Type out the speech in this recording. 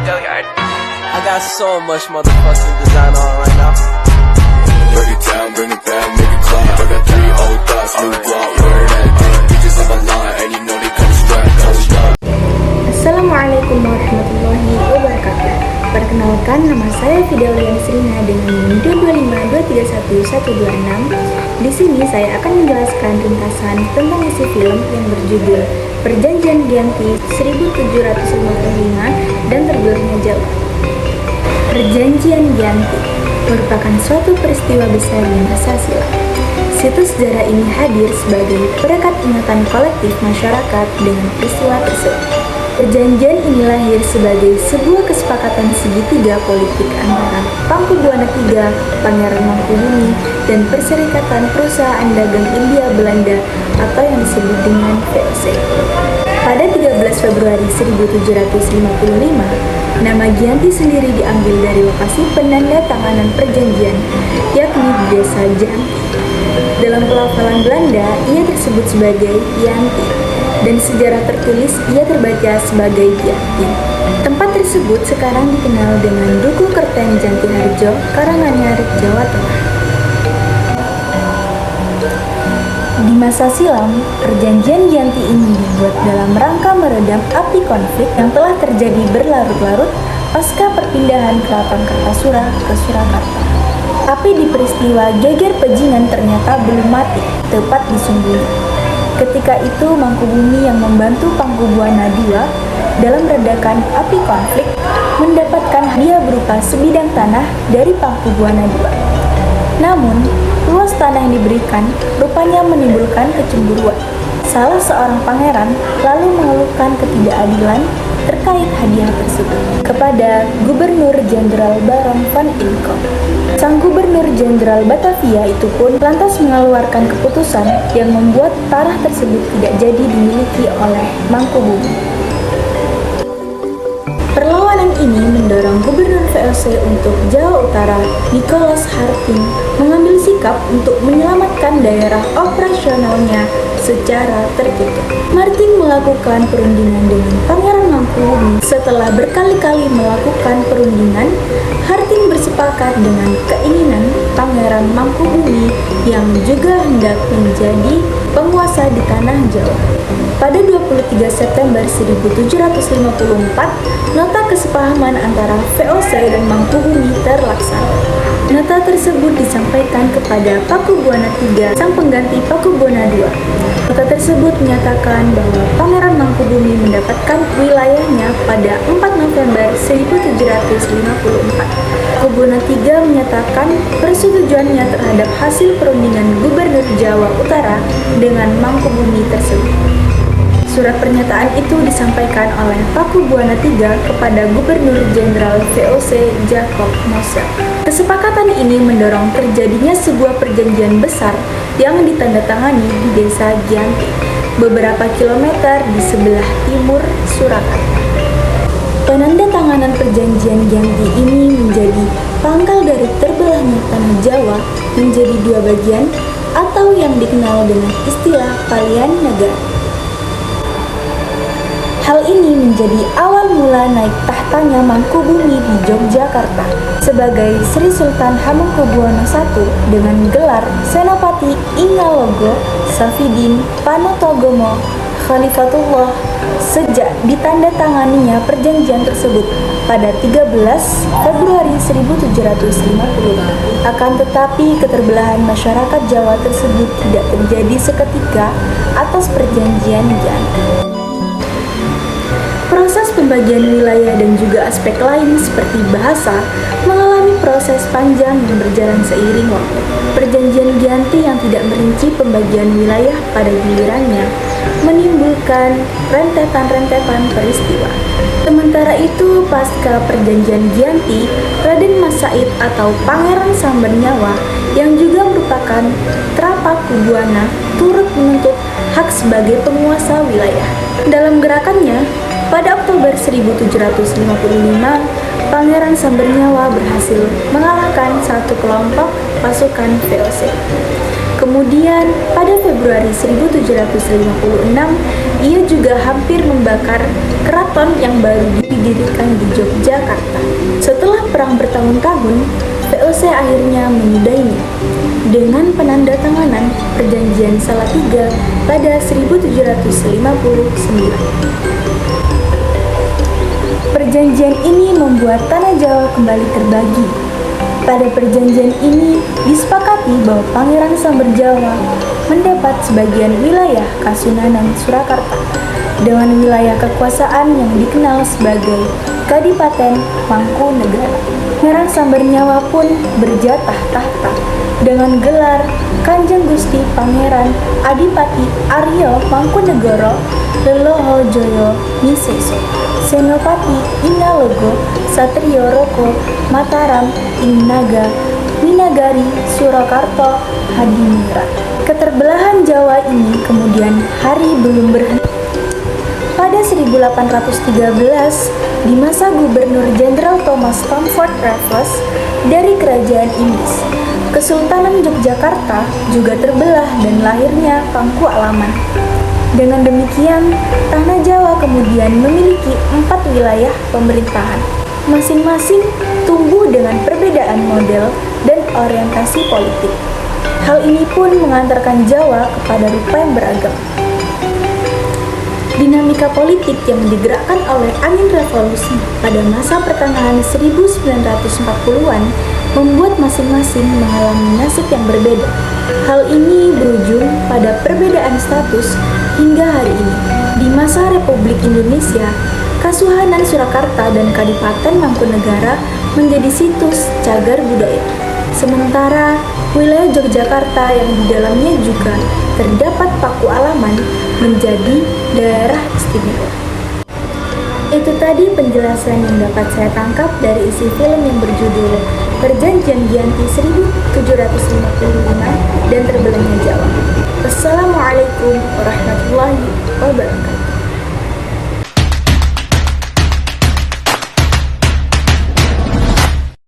I got so much motherfucking design on right now. Break it down, bring it back, make it clap. I got 3 old thoughts, new guap, where that thing. Bitches on my line, and you know they come strapped, hold up. Assalamualaikum warahmatullahi wabarakatuh. Perkenalkan, nama saya Fidaulian Srina dengan NIM 225231126. Di sini saya akan menjelaskan ringkasan tentang isi film yang berjudul Perjanjian Giyanti 1755 dan Terbelah Jawa. Perjanjian Giyanti merupakan suatu peristiwa besar di masa silam. Situs sejarah ini hadir sebagai perekat ingatan kolektif masyarakat dengan peristiwa tersebut. Perjanjian ini lahir sebagai sebuah kesepakatan segitiga politik antara Pakubuwana III, Pangeran Mangkubumi, dan Perserikatan Perusahaan Dagang India Belanda atau yang disebut dengan VOC. Pada 13 Februari 1755, nama Giyanti sendiri diambil dari lokasi penandatanganan perjanjian, yakni di desa Giyanti. Dalam pelafalan Belanda, ia tersebut sebagai Giyanti, dan sejarah tertulis ia terbaca sebagai Giyanti. Tempat tersebut sekarang dikenal dengan Duku Kerteng Jantiharjo, Karanganyar, Jawa Tengah. Di masa silam, perjanjian Giyanti ini dibuat dalam rangka meredam api konflik yang telah terjadi berlarut-larut pasca perpindahan Keraton Kartasura ke Surakarta. Api di peristiwa Geger Pejingan ternyata belum mati, tepat di sumbunya. Ketika itu Mangkubumi yang membantu Pakubuwana II dalam meredakan api konflik mendapatkan hadiah berupa sebidang tanah dari Pakubuwana II. Namun, luas tanah yang diberikan rupanya menimbulkan kecemburuan. Salah seorang pangeran lalu mengeluhkan ketidakadilan terkait hadiah tersebut kepada Gubernur Jenderal Baron van Inkom. Sang Gubernur Jenderal Batavia itu pun lantas mengeluarkan keputusan yang membuat tanah tersebut tidak jadi dimiliki oleh Mangkubumi. Perlawanan ini mendorong Gubernur VOC untuk Jawa Utara, Nicholas Harting, mengambil sikap untuk menyelamatkan daerah operasionalnya secara tertutup. Martin melakukan perundingan dengan Pangeran Mangkubumi. Setelah berkali-kali melakukan perundingan, Harting bersepakat dengan keinginan Pangeran Mangkubumi yang juga hendak menjadi penguasa di tanah Jawa. Pada 23 September 1754, nota kesepahaman antara VOC dan Mangkubumi terlaksana. Nota tersebut disampaikan kepada Pakubuwana III, sang pengganti Pakubuwana II. Nota tersebut menyatakan bahwa Pangeran Mangkubumi mendapatkan wilayahnya pada 4 November 1754. Pakubuwana III menyatakan persetujuannya terhadap hasil perundingan Gubernur Jawa Utara dengan Mangkubumi tersebut. Surat pernyataan itu disampaikan oleh Pakubuwana III kepada Gubernur Jenderal VOC Jacob Mosel. Kesepakatan ini mendorong terjadinya sebuah perjanjian besar yang ditandatangani di desa Giyanti, beberapa kilometer di sebelah timur Surakarta. Penandatanganan perjanjian Giyanti ini menjadi pangkal dari terbelahnya tanah Jawa menjadi 2 bagian atau yang dikenal dengan istilah Palian Negara. Hal ini menjadi awal mula naik tahtanya Mangkubumi di Yogyakarta sebagai Sri Sultan Hamengkubuwana I dengan gelar Senopati Ingalogo Safidin Panotogomo Khalifatullah sejak ditandatanganinya perjanjian tersebut pada 13 Februari 1750. Akan tetapi keterbelahan masyarakat Jawa tersebut tidak terjadi seketika atas perjanjian Giyanti. Proses pembagian wilayah dan juga aspek lain seperti bahasa mengalami proses panjang yang berjalan seiring waktu. Perjanjian Giyanti yang tidak merinci pembagian wilayah pada gilirannya menimbulkan rentetan-rentetan peristiwa. Sementara itu, pasca perjanjian Giyanti, Raden Mas Said atau Pangeran Sambernyawa yang juga merupakan Trapakubuwana turut menuntut hak sebagai penguasa wilayah. Dalam gerakannya, pada Oktober 1755, Pangeran Sambernyawa berhasil mengalahkan satu kelompok pasukan VOC. Kemudian, pada Februari 1756, ia juga hampir membakar keraton yang baru didirikan di Yogyakarta. Setelah perang bertahun-tahun, VOC akhirnya menyudahinya dengan penandatanganan Perjanjian Salatiga pada 1759. Perjanjian ini membuat tanah Jawa kembali terbagi. Pada perjanjian ini disepakati bahwa Pangeran Samberjawa mendapat sebagian wilayah Kasunanan Surakarta dengan wilayah kekuasaan yang dikenal sebagai Kadipaten Mangkunegara. Pangeran Sambernyawa pun berjatah tahta dengan gelar Kanjeng Gusti Pangeran Adipati Arya Mangkunegara Leloho Joyo Niseso Senopati Inalogo Satrio Roko Mataram Inaga Winagari Surakarta Hadiningrat. Keterbelahan Jawa ini kemudian hari belum berhenti. Pada 1813, di masa Gubernur Jenderal Thomas Stamford Raffles dari Kerajaan Inggris, Kesultanan Yogyakarta juga terbelah dan lahirnya Pangku Alaman. Dengan demikian, tanah Jawa kemudian memiliki 4 wilayah pemerintahan, masing-masing tumbuh dengan perbedaan model dan orientasi politik. Hal ini pun mengantarkan Jawa kepada rupa yang beragam. Dinamika politik yang digerakkan oleh angin revolusi pada masa pertengahan 1940-an membuat masing-masing mengalami nasib yang berbeda. Hal ini berujung pada perbedaan status hingga hari ini. Di masa Republik Indonesia, Kasunanan Surakarta dan Kadipaten Mangkunegara menjadi situs cagar budaya. Sementara wilayah Yogyakarta yang di dalamnya juga terdapat Paku Alaman menjadi daerah istimewa. Itu tadi penjelasan yang dapat saya tangkap dari isi film yang berjudul Perjanjian Giyanti 1755 dan Terbelahnya Jawa. Wassalamualaikum warahmatullahi wabarakatuh.